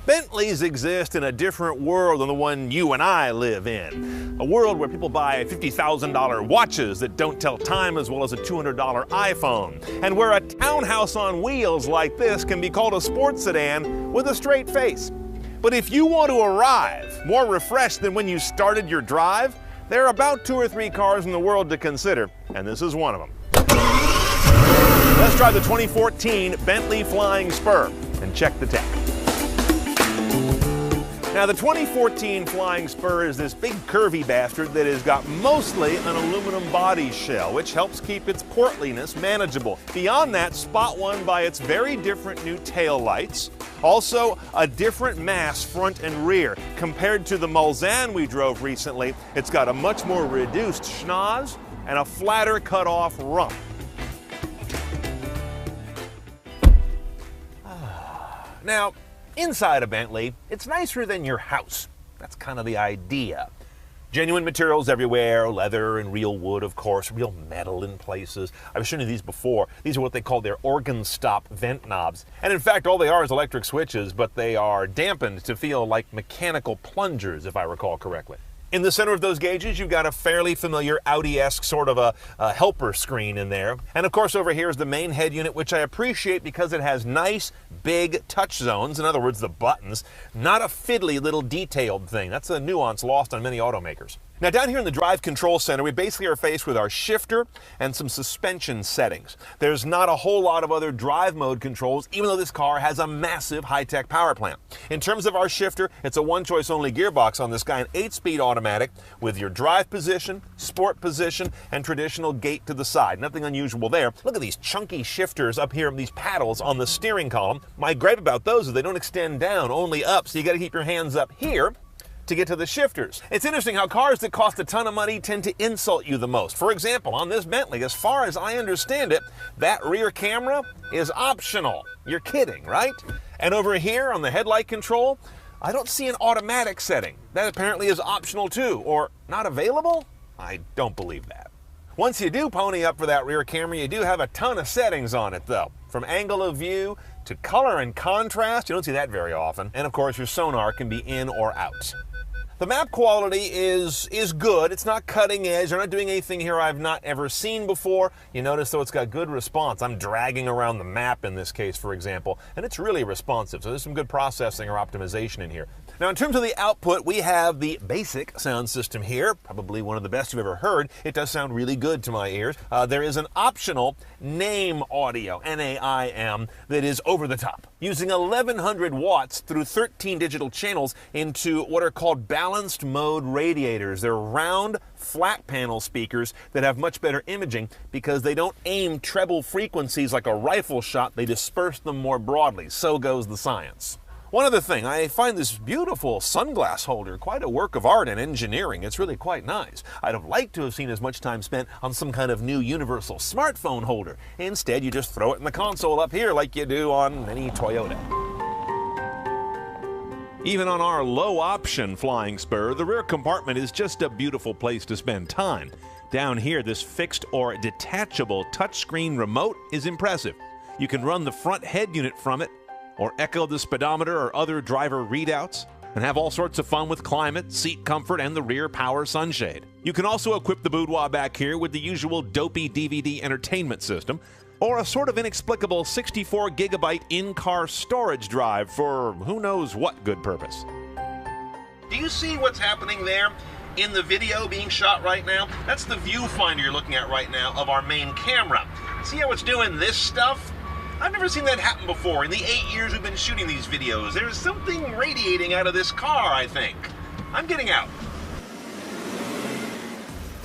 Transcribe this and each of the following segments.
Bentleys exist in a different world than the one you and I live in. A world where people buy $50,000 watches that don't tell time as well as a $200 iPhone. And where a townhouse on wheels like this can be called a sports sedan with a straight face. But if you want to arrive more refreshed than when you started your drive, there are about 2 or 3 cars in the world to consider, and this is one of them. Let's drive the 2014 Bentley Flying Spur and check the tech. Now, the 2014 Flying Spur is this big curvy bastard that has got mostly an aluminum body shell, which helps keep its portliness manageable. Beyond that, spot one by its very different new tail lights. Also, a different mass front and rear. Compared to the Mulsanne we drove recently, it's got a much more reduced schnoz and a flatter cut-off rump. Now, inside a Bentley, it's nicer than your house. That's kind of the idea. Genuine materials everywhere, leather and real wood, of course, real metal in places. I've shown you these before. These are what they call their organ stop vent knobs. And in fact, all they are is electric switches, but they are dampened to feel like mechanical plungers, if I recall correctly. In the center of those gauges, you've got a fairly familiar Audi-esque sort of a helper screen in there. And of course, over here is the main head unit, which I appreciate because it has nice, big touch zones. In other words, the buttons. Not a fiddly little detailed thing. That's a nuance lost on many automakers. Now, down here in the drive control center, we basically are faced with our shifter and some suspension settings. There's not a whole lot of other drive mode controls, even though this car has a massive high-tech power plant. In terms of our shifter, it's a one-choice only gearbox on this guy, an 8-speed automatic with your drive position, sport position, and traditional gate to the side. Nothing unusual there. Look at these chunky shifters up here, these paddles on the steering column. My gripe about those is they don't extend down, only up, so you gotta keep your hands up here to get to the shifters. It's interesting how cars that cost a ton of money tend to insult you the most. For example, on this Bentley, as far as I understand it, that rear camera is optional. You're kidding, right? And over here on the headlight control, I don't see an automatic setting. That apparently is optional too, or not available? I don't believe that. Once you do pony up for that rear camera, you do have a ton of settings on it though. From angle of view to color and contrast, you don't see that very often. And of course, your sonar can be in or out. The map quality is good. It's not cutting edge. They're not doing anything here I've not ever seen before. You notice, though, it's got good response. I'm dragging around the map in this case, for example, and it's really responsive. So there's some good processing or optimization in here. Now, in terms of the output, we have the basic sound system here, probably one of the best you've ever heard. It does sound really good to my ears. There is an optional NAIM audio, N-A-I-M, that is over the top, using 1100 watts through 13 digital channels into what are called balanced mode radiators. They're round, flat panel speakers that have much better imaging because they don't aim treble frequencies like a rifle shot, they disperse them more broadly. So goes the science. One other thing, I find this beautiful sunglass holder quite a work of art and engineering. It's really quite nice. I'd have liked to have seen as much time spent on some kind of new universal smartphone holder. Instead, you just throw it in the console up here like you do on any Toyota. Even on our low-option Flying Spur, the rear compartment is just a beautiful place to spend time. Down here, this fixed or detachable touchscreen remote is impressive. You can run the front head unit from it, or echo the speedometer or other driver readouts, and have all sorts of fun with climate, seat comfort, and the rear power sunshade. You can also equip the boudoir back here with the usual dopey DVD entertainment system, or a sort of inexplicable 64 gigabyte in-car storage drive for who knows what good purpose. Do you see what's happening there in the video being shot right now? That's the viewfinder you're looking at right now of our main camera. See how it's doing this stuff? I've never seen that happen before. In the 8 years we've been shooting these videos, there's something radiating out of this car, I think. I'm getting out.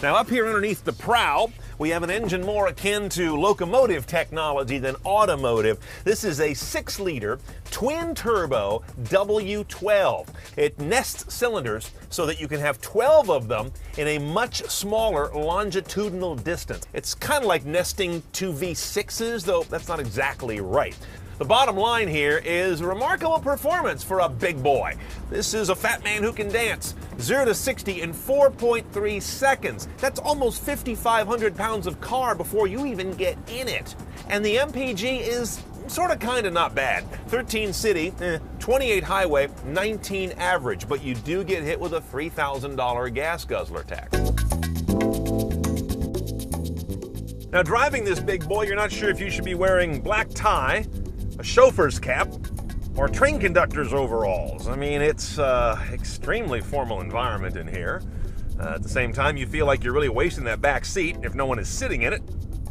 Now up here underneath the prow, we have an engine more akin to locomotive technology than automotive. This is a 6-liter twin-turbo W12. It nests cylinders so that you can have 12 of them in a much smaller longitudinal distance. It's kind of like nesting two V6s, though that's not exactly right. The bottom line here is remarkable performance for a big boy. This is a fat man who can dance. 0 to 60 in 4.3 seconds. That's almost 5,500 pounds of car before you even get in it. And the MPG is sort of kind of not bad. 13 city, 28 highway, 19 average, but you do get hit with a $3,000 gas guzzler tax. Now, driving this big boy, you're not sure if you should be wearing black tie, a chauffeur's cap, or train conductor's overalls. I mean, it's extremely formal environment in here. At the same time, you feel like you're really wasting that back seat if no one is sitting in it.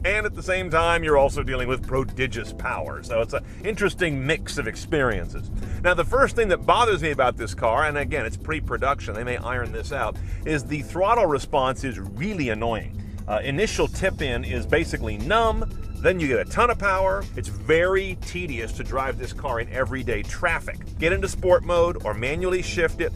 And at the same time, you're also dealing with prodigious power. So it's an interesting mix of experiences. Now, the first thing that bothers me about this car, and again, it's pre-production, they may iron this out, is the throttle response is really annoying. Initial tip-in is basically numb, then you get a ton of power. It's very tedious to drive this car in everyday traffic. Get into sport mode or manually shift it,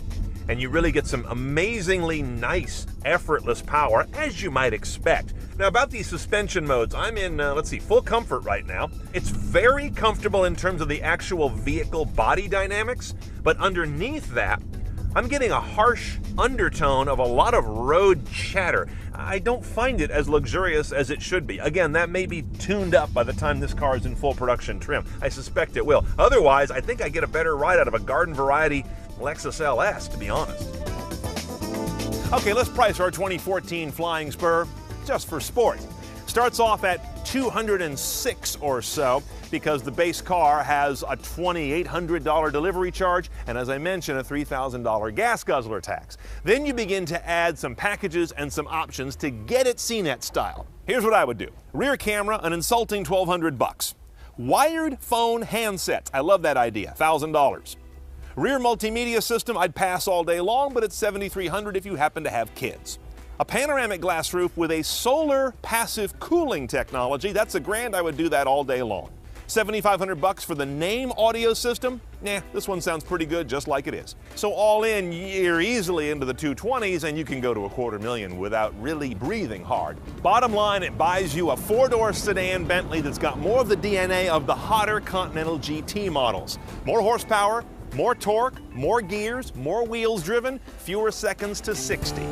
and you really get some amazingly nice, effortless power, as you might expect. Now, about these suspension modes, I'm in, full comfort right now. It's very comfortable in terms of the actual vehicle body dynamics, but underneath that, I'm getting a harsh undertone of a lot of road chatter. I don't find it as luxurious as it should be. Again, that may be tuned up by the time this car is in full production trim. I suspect it will. Otherwise, I think I get a better ride out of a garden variety Lexus LS, to be honest. Okay, let's price our 2014 Flying Spur just for sport. Starts off at $206 or so because the base car has a $2,800 delivery charge and, as I mentioned, a $3,000 gas guzzler tax. Then you begin to add some packages and some options to get it CNET style. Here's what I would do. Rear camera, an insulting $1,200. Wired phone handsets, I love that idea, $1,000. Rear multimedia system, I'd pass all day long, but it's $7,300 if you happen to have kids. A panoramic glass roof with a solar passive cooling technology, that's $1,000, I would do that all day long. $7,500 for the name audio system? Nah, this one sounds pretty good just like it is. So all in, you're easily into the 220s and you can go to $250,000 without really breathing hard. Bottom line, it buys you a 4-door sedan Bentley that's got more of the DNA of the hotter Continental GT models. More horsepower, more torque, more gears, more wheels driven, fewer seconds to 60.